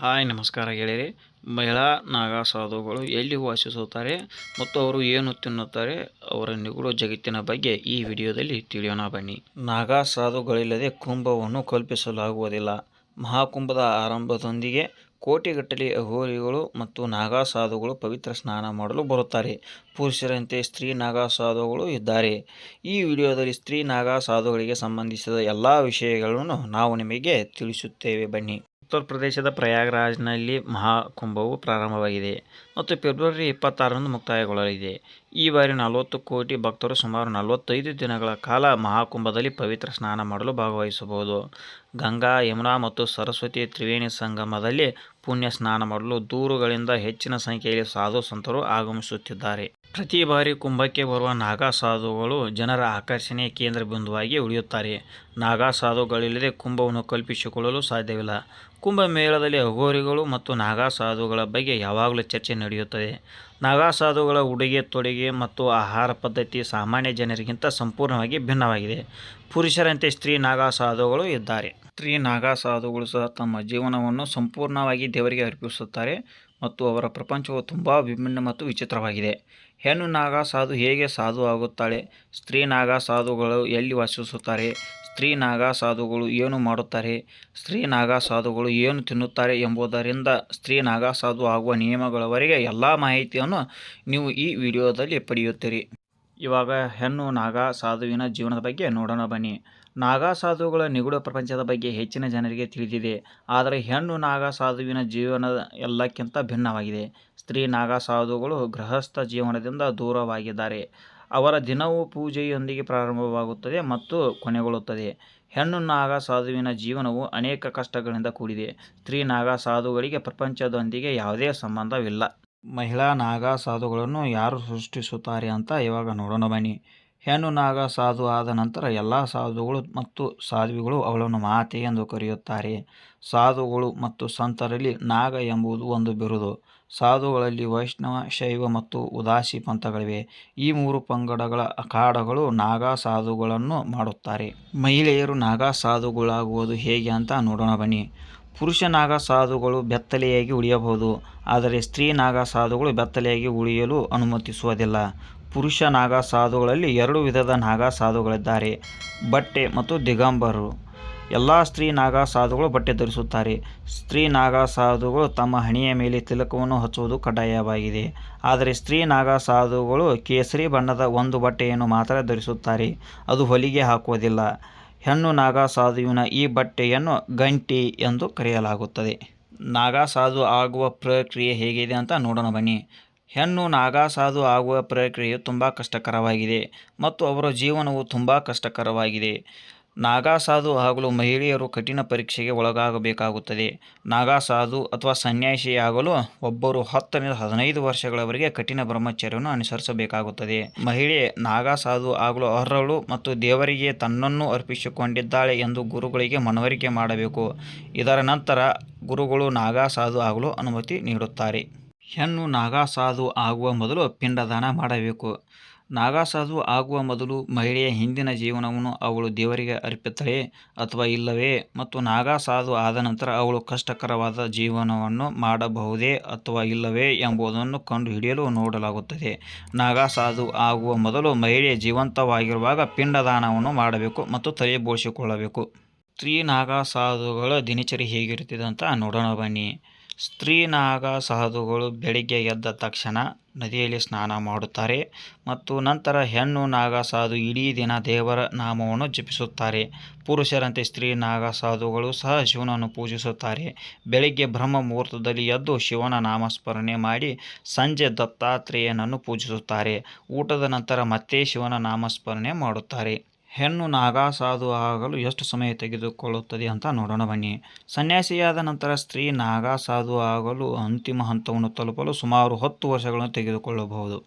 Hi ನಮಸ್ಕಾರ ಗೆಳೆಯರೇ. ಮಹಿಳಾ ನಾಗಾ ಸಾಧುಗಳು ಎಲ್ಲಿ ವಾಸಿಸುತ್ತಾರೆ ಮತ್ತು ಅವರು ಏನು ತಿನ್ನುತ್ತಾರೆ, ಅವರ ನಿಗೂಢ ಜಗತ್ತಿನ ಬಗ್ಗೆ ಈ ವಿಡಿಯೋದಲ್ಲಿ ತಿಳಿಯೋಣ ಬನ್ನಿ. ನಾಗಾ ಸಾಧುಗಳಿಲ್ಲದೆ ಕುಂಭವನ್ನು ಕಲ್ಪಿಸಲಾಗುವುದಿಲ್ಲ. ಮಹಾಕುಂಭದ ಆರಂಭದೊಂದಿಗೆ ಕೋಟಿಗಟ್ಟಲೆ ಅಘೋರಿಗಳು ಮತ್ತು ನಾಗಾ ಸಾಧುಗಳು ಪವಿತ್ರ ಸ್ನಾನ ಮಾಡಲು ಬರುತ್ತಾರೆ. ಪುರುಷರಂತೆ ಸ್ತ್ರೀ ನಾಗಾ ಸಾಧುಗಳು ಇದ್ದಾರೆ. ಈ ವಿಡಿಯೋದಲ್ಲಿ ಸ್ತ್ರೀ ನಾಗಾ ಸಾಧುಗಳಿಗೆ ಸಂಬಂಧಿಸಿದ ಎಲ್ಲ ವಿಷಯಗಳನ್ನು ನಾವು ನಿಮಗೆ ತಿಳಿಸುತ್ತೇವೆ ಬನ್ನಿ. ಉತ್ತರ ಪ್ರದೇಶದ ಪ್ರಯಾಗ್ರಾಜ್ನಲ್ಲಿ ಮಹಾಕುಂಭವು ಪ್ರಾರಂಭವಾಗಿದೆ ಮತ್ತು ಫೆಬ್ರವರಿ 26ರಂದು ಮುಕ್ತಾಯಗೊಳ್ಳಲಿದೆ. ಈ ಬಾರಿ 40 ಕೋಟಿ ಭಕ್ತರು ಸುಮಾರು 45 ದಿನಗಳ ಕಾಲ ಮಹಾಕುಂಭದಲ್ಲಿ ಪವಿತ್ರ ಸ್ನಾನ ಮಾಡಲು ಭಾಗವಹಿಸಬಹುದು. ಗಂಗಾ, ಯಮುನಾ ಮತ್ತು ಸರಸ್ವತಿ ತ್ರಿವೇಣಿ ಸಂಗಮದಲ್ಲಿ ಪುಣ್ಯ ಸ್ನಾನ ಮಾಡಲು ದೂರುಗಳಿಂದ ಹೆಚ್ಚಿನ ಸಂಖ್ಯೆಯಲ್ಲಿ ಸಾಧು ಸಂತರು ಆಗಮಿಸುತ್ತಿದ್ದಾರೆ. ಪ್ರತಿ ಬಾರಿ ಕುಂಭಕ್ಕೆ ಬರುವ ನಾಗಾ ಸಾಧುಗಳು ಜನರ ಆಕರ್ಷಣೆಯ ಕೇಂದ್ರ ಬಿಂದುವಾಗಿ ಉಳಿಯುತ್ತಾರೆ. ನಾಗಾ ಸಾಧುಗಳಿಲ್ಲದೆ ಕುಂಭವನ್ನು ಕಲ್ಪಿಸಿಕೊಳ್ಳಲು ಸಾಧ್ಯವಿಲ್ಲ. ಕುಂಭಮೇಳದಲ್ಲಿ ಅಘೋರಿಗಳು ಮತ್ತು ನಾಗಾ ಸಾಧುಗಳ ಬಗ್ಗೆ ಯಾವಾಗಲೂ ಚರ್ಚೆ ನಡೆಯುತ್ತದೆ. ನಾಗಾ ಸಾಧುಗಳ ಉಡುಗೆ ತೊಡುಗೆ ಮತ್ತು ಆಹಾರ ಪದ್ಧತಿ ಸಾಮಾನ್ಯ ಜನರಿಗಿಂತ ಸಂಪೂರ್ಣವಾಗಿ ಭಿನ್ನವಾಗಿದೆ. ಪುರುಷರಂತೆ ಸ್ತ್ರೀ ನಾಗಾ ಸಾಧುಗಳು ಇದ್ದಾರೆ. ಸ್ತ್ರೀ ನಾಗಾ ಸಾಧುಗಳು ಸಹ ತಮ್ಮ ಜೀವನವನ್ನು ಸಂಪೂರ್ಣವಾಗಿ ದೇವರಿಗೆ ಅರ್ಪಿಸುತ್ತಾರೆ ಮತ್ತು ಅವರ ಪ್ರಪಂಚವು ತುಂಬ ವಿಭಿನ್ನ ಮತ್ತು ವಿಚಿತ್ರವಾಗಿದೆ. ಹೆಣ್ಣು ನಾಗಾ ಸಾಧು ಹೇಗೆ ಸಾಧು ಆಗುತ್ತಾಳೆ? ಸ್ತ್ರೀ ನಾಗಾ ಸಾಧುಗಳು ಎಲ್ಲಿ ವಾಸಿಸುತ್ತಾರೆ? ಸ್ತ್ರೀ ನಾಗಾ ಸಾಧುಗಳು ಏನು ಮಾಡುತ್ತಾರೆ? ಸ್ತ್ರೀ ನಾಗಾ ಸಾಧುಗಳು ಏನು ತಿನ್ನುತ್ತಾರೆ ಎಂಬುದರಿಂದ ಸ್ತ್ರೀ ನಾಗಾ ಸಾಧು ಆಗುವ ನಿಯಮಗಳವರೆಗೆ ಎಲ್ಲ ಮಾಹಿತಿಯನ್ನು ನೀವು ಈ ವಿಡಿಯೋದಲ್ಲಿ ಪಡೆಯುತ್ತೀರಿ. ಇವಾಗ ಹೆಣ್ಣು ನಾಗಾ ಸಾಧುವಿನ ಜೀವನದ ಬಗ್ಗೆ ನೋಡೋಣ ಬನ್ನಿ. ನಾಗಾ ಸಾಧುಗಳ ನಿಗೂಢ ಪ್ರಪಂಚದ ಬಗ್ಗೆ ಹೆಚ್ಚಿನ ಜನರಿಗೆ ತಿಳಿದಿದೆ, ಆದರೆ ಹೆಣ್ಣು ನಾಗಾ ಸಾಧುವಿನ ಜೀವನ ಎಲ್ಲಕ್ಕಿಂತ ಭಿನ್ನವಾಗಿದೆ. ಸ್ತ್ರೀ ನಾಗಾ ಸಾಧುಗಳು ಗೃಹಸ್ಥ ಜೀವನದಿಂದ ದೂರವಾಗಿದ್ದಾರೆ. ಅವರ ದಿನವು ಪೂಜೆಯೊಂದಿಗೆ ಪ್ರಾರಂಭವಾಗುತ್ತದೆ ಮತ್ತು ಕೊನೆಗೊಳ್ಳುತ್ತದೆ. ಹೆಣ್ಣು ನಾಗಾ ಸಾಧುವಿನ ಜೀವನವು ಅನೇಕ ಕಷ್ಟಗಳಿಂದ ಕೂಡಿದೆ. ಸ್ತ್ರೀ ನಾಗಾ ಸಾಧುಗಳಿಗೆ ಪ್ರಪಂಚದೊಂದಿಗೆ ಯಾವುದೇ ಸಂಬಂಧವಿಲ್ಲ. ಮಹಿಳಾ ನಾಗಾ ಸಾಧುಗಳನ್ನು ಯಾರು ಸೃಷ್ಟಿಸುತ್ತಾರೆ ಅಂತ ಇವಾಗ ನೋಡೋಣ ಬನ್ನಿ. ಹೆಣ್ಣು ನಾಗಾ ಸಾಧು ಆದ ನಂತರ ಎಲ್ಲ ಸಾಧುಗಳು ಮತ್ತು ಸಾಧ್ವಿಗಳು ಅವಳನ್ನು ಮಾತೆ ಎಂದು ಕರೆಯುತ್ತಾರೆ. ಸಾಧುಗಳು ಮತ್ತು ಸಂತರಲ್ಲಿ ನಾಗ ಎಂಬುದು ಒಂದು ಬಿರುದು. ಸಾಧುಗಳಲ್ಲಿ ವೈಷ್ಣವ, ಶೈವ ಮತ್ತು ಉದಾಸಿ ಪಂಥಗಳಿವೆ. ಈ 3 ಪಂಗಡಗಳ ಅಖಾಡಗಳು ನಾಗಾ ಸಾಧುಗಳನ್ನು ಮಾಡುತ್ತಾರೆ. ಮಹಿಳೆಯರು ನಾಗಾ ಸಾಧುಗಳಾಗುವುದು ಹೇಗೆ ಅಂತ ನೋಡೋಣ ಬನ್ನಿ. ಪುರುಷ ನಾಗಾ ಸಾಧುಗಳು ಬೆತ್ತಲೆಯಾಗಿ ಉಳಿಯಬಹುದು, ಆದರೆ ಸ್ತ್ರೀ ನಾಗಾ ಸಾಧುಗಳು ಬೆತ್ತಲೆಯಾಗಿ ಉಳಿಯಲು ಅನುಮತಿಸುವುದಿಲ್ಲ. ಪುರುಷ ನಾಗಾ ಸಾಧುಗಳಲ್ಲಿ 2 ವಿಧದ ನಾಗಾ ಸಾಧುಗಳಿದ್ದಾರೆ, ಬಟ್ಟೆ ಮತ್ತು ದಿಗಂಬರರು. ಎಲ್ಲ ಸ್ತ್ರೀ ನಾಗಾ ಸಾಧುಗಳು ಬಟ್ಟೆ ಧರಿಸುತ್ತಾರೆ. ಸ್ತ್ರೀ ನಾಗಾ ಸಾಧುಗಳು ತಮ್ಮ ಹಣೆಯ ಮೇಲೆ ತಿಲಕವನ್ನು ಹಚ್ಚುವುದು ಕಡ್ಡಾಯವಾಗಿದೆ, ಆದರೆ ಸ್ತ್ರೀ ನಾಗಾ ಸಾಧುಗಳು ಕೇಸರಿ ಬಣ್ಣದ ಒಂದು ಬಟ್ಟೆಯನ್ನು ಮಾತ್ರ ಧರಿಸುತ್ತಾರೆ, ಅದು ಹೊಲಿಗೆ ಹಾಕುವುದಿಲ್ಲ. ಹೆಣ್ಣು ನಾಗಾ ಸಾಧುವಿನ ಈ ಬಟ್ಟೆಯನ್ನು ಗಂಟಿ ಎಂದು ಕರೆಯಲಾಗುತ್ತದೆ. ನಾಗಾ ಸಾಧು ಆಗುವ ಪ್ರಕ್ರಿಯೆ ಹೇಗಿದೆ ಅಂತ ನೋಡೋಣ ಬನ್ನಿ. ಹೆಣ್ಣು ನಾಗಾ ಸಾಧು ಆಗುವ ಪ್ರಕ್ರಿಯೆಯು ತುಂಬ ಕಷ್ಟಕರವಾಗಿದೆ ಮತ್ತು ಅವರ ಜೀವನವು ತುಂಬ ಕಷ್ಟಕರವಾಗಿದೆ. ನಾಗಾ ಸಾಧು ಆಗಲು ಮಹಿಳೆಯರು ಕಠಿಣ ಪರೀಕ್ಷೆಗೆ ಒಳಗಾಗಬೇಕಾಗುತ್ತದೆ. ನಾಗಾ ಸಾಧು ಅಥವಾ ಸನ್ಯಾಸಿಯಾಗಲು ಒಬ್ಬರು 10 ರಿಂದ 15 ವರ್ಷಗಳವರೆಗೆ ಕಠಿಣ ಬ್ರಹ್ಮಚರ್ಯವನ್ನು ಅನುಸರಿಸಬೇಕಾಗುತ್ತದೆ. ಮಹಿಳೆ ನಾಗಾ ಸಾಧು ಆಗಲು ಅರ್ಹಳು ಮತ್ತು ದೇವರಿಗೆ ತನ್ನನ್ನು ಅರ್ಪಿಸಿಕೊಂಡಿದ್ದಾಳೆ ಎಂದು ಗುರುಗಳಿಗೆ ಮನವರಿಕೆ ಮಾಡಬೇಕು. ಇದರ ನಂತರ ಗುರುಗಳು ನಾಗಾ ಸಾಧು ಆಗಲು ಅನುಮತಿ ನೀಡುತ್ತಾರೆ. ಹೆಣ್ಣು ನಾಗಾ ಸಾಧು ಆಗುವ ಮೊದಲು ಪಿಂಡದಾನ ಮಾಡಬೇಕು. ನಾಗಾ ಸಾಧು ಆಗುವ ಮೊದಲು ಮಹಿಳೆಯ ಹಿಂದಿನ ಜೀವನವನ್ನು ಅವಳು ದೇವರಿಗೆ ಅರ್ಪಿಸುತ್ತಾಳೆ ಅಥವಾ ಇಲ್ಲವೇ ಮತ್ತು ನಾಗಾ ಸಾಧು ಆದ ನಂತರ ಅವಳು ಕಷ್ಟಕರವಾದ ಜೀವನವನ್ನು ಮಾಡಬಹುದೇ ಅಥವಾ ಇಲ್ಲವೇ ಎಂಬುದನ್ನು ಕಂಡುಹಿಡಿಯಲು ನೋಡಲಾಗುತ್ತದೆ. ನಾಗಾ ಸಾಧು ಆಗುವ ಮೊದಲು ಮಹಿಳೆ ಜೀವಂತವಾಗಿರುವಾಗ ಪಿಂಡದಾನವನ್ನು ಮಾಡಬೇಕು ಮತ್ತು ತಲೆ ಬೋಳಿಸಿಕೊಳ್ಳಬೇಕು. ಸ್ತ್ರೀ ನಾಗಾ ಸಾಧುಗಳ ದಿನಚರಿ ಹೇಗಿರುತ್ತದೆ ಅಂತ ನೋಡೋಣ ಬನ್ನಿ. ಸ್ತ್ರೀ ನಾಗಾ ಸಾಧುಗಳು ಬೆಳಿಗ್ಗೆ ಎದ್ದ ತಕ್ಷಣ ನದಿಯಲ್ಲಿ ಸ್ನಾನ ಮಾಡುತ್ತಾರೆ ಮತ್ತು ನಂತರ ಹೆಣ್ಣು ನಾಗಾ ಸಾಧು ಇಡೀ ದಿನ ದೇವರ ನಾಮವನ್ನು ಜಪಿಸುತ್ತಾರೆ. ಪುರುಷರಂತೆ ಸ್ತ್ರೀ ನಾಗಾ ಸಾಧುಗಳು ಸಹ ಶಿವನನ್ನು ಪೂಜಿಸುತ್ತಾರೆ. ಬೆಳಿಗ್ಗೆ ಬ್ರಹ್ಮ ಮುಹೂರ್ತದಲ್ಲಿ ಎದ್ದು ಶಿವನ ನಾಮಸ್ಮರಣೆ ಮಾಡಿ ಸಂಜೆ ದತ್ತಾತ್ರೇಯನನ್ನು ಪೂಜಿಸುತ್ತಾರೆ. ಊಟದ ನಂತರ ಮತ್ತೆ ಶಿವನ ನಾಮಸ್ಮರಣೆ ಮಾಡುತ್ತಾರೆ. ಹೆಣ್ಣು ನಾಗಾ ಸಾಧು ಆಗಲು ಎಷ್ಟು ಸಮಯ ತೆಗೆದುಕೊಳ್ಳುತ್ತದೆ ಅಂತ ನೋಡೋಣ ಬನ್ನಿ. ಸನ್ಯಾಸಿಯಾದ ನಂತರ ಸ್ತ್ರೀ ನಾಗಾ ಸಾಧು ಆಗಲು ಅಂತಿಮ ಹಂತವನ್ನು ತಲುಪಲು ಸುಮಾರು 10 ವರ್ಷಗಳನ್ನು ತೆಗೆದುಕೊಳ್ಳಬಹುದು.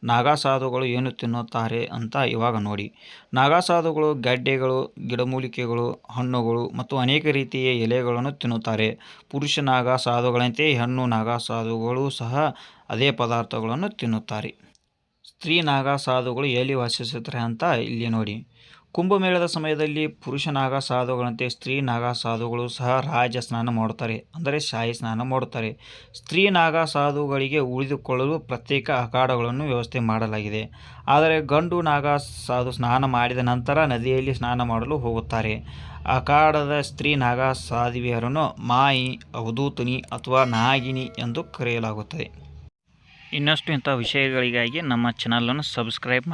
ನಾಗಾ ಸಾಧುಗಳು ಏನು ತಿನ್ನುತ್ತಾರೆ ಅಂತ ಇವಾಗ ನೋಡಿ. ನಾಗಾ ಸಾಧುಗಳು ಗಡ್ಡೆಗಳು, ಗಿಡಮೂಲಿಕೆಗಳು, ಹಣ್ಣುಗಳು ಮತ್ತು ಅನೇಕ ರೀತಿಯ ಎಲೆಗಳನ್ನು ತಿನ್ನುತ್ತಾರೆ. ಪುರುಷ ನಾಗಾ ಸಾಧುಗಳಂತೆ ಹೆಣ್ಣು ನಾಗಾ ಸಾಧುಗಳು ಸಹ ಅದೇ ಪದಾರ್ಥಗಳನ್ನು ತಿನ್ನುತ್ತಾರೆ. ಸ್ತ್ರೀ ನಾಗಾ ಸಾಧುಗಳು ಎಲ್ಲಿ ವಾಸಿಸುತ್ತಾರೆ ಅಂತ ಇಲ್ಲಿ ನೋಡಿ. ಕುಂಭಮೇಳದ ಸಮಯದಲ್ಲಿ ಪುರುಷ ನಾಗ ಸಾಧುಗಳಂತೆ ಸ್ತ್ರೀ ನಾಗ ಸಾಧುಗಳು ಸಹ ರಾಜ ಸ್ನಾನ ಮಾಡುತ್ತಾರೆ, ಅಂದರೆ ಶಾಹಿ ಸ್ನಾನ ಮಾಡುತ್ತಾರೆ. ಸ್ತ್ರೀ ನಾಗ ಸಾಧುಗಳಿಗೆ ಉಳಿದುಕೊಳ್ಳಲು ಪ್ರತ್ಯೇಕ ಅಖಾಡಗಳನ್ನು ವ್ಯವಸ್ಥೆ ಮಾಡಲಾಗಿದೆ. ಆದರೆ ಗಂಡು ನಾಗ ಸಾಧು ಸ್ನಾನ ಮಾಡಿದ ನಂತರ ನದಿಯಲ್ಲಿ ಸ್ನಾನ ಮಾಡಲು ಹೋಗುತ್ತಾರೆ. ಅಖಾಡದ ಸ್ತ್ರೀ ನಾಗ ಸಾಧುವಿಯರನ್ನು ಮಾಯಿ, ಅವಧೂತನಿ ಅಥವಾ ನಾಗಿನಿ ಎಂದು ಕರೆಯಲಾಗುತ್ತದೆ. ಇನ್ನಷ್ಟು ಇಂಥ ವಿಷಯಗಳಿಗಾಗಿ ನಮ್ಮ ಚಾನಲನ್ನು ಸಬ್ಸ್ಕ್ರೈಬ್ ಮಾಡಿ.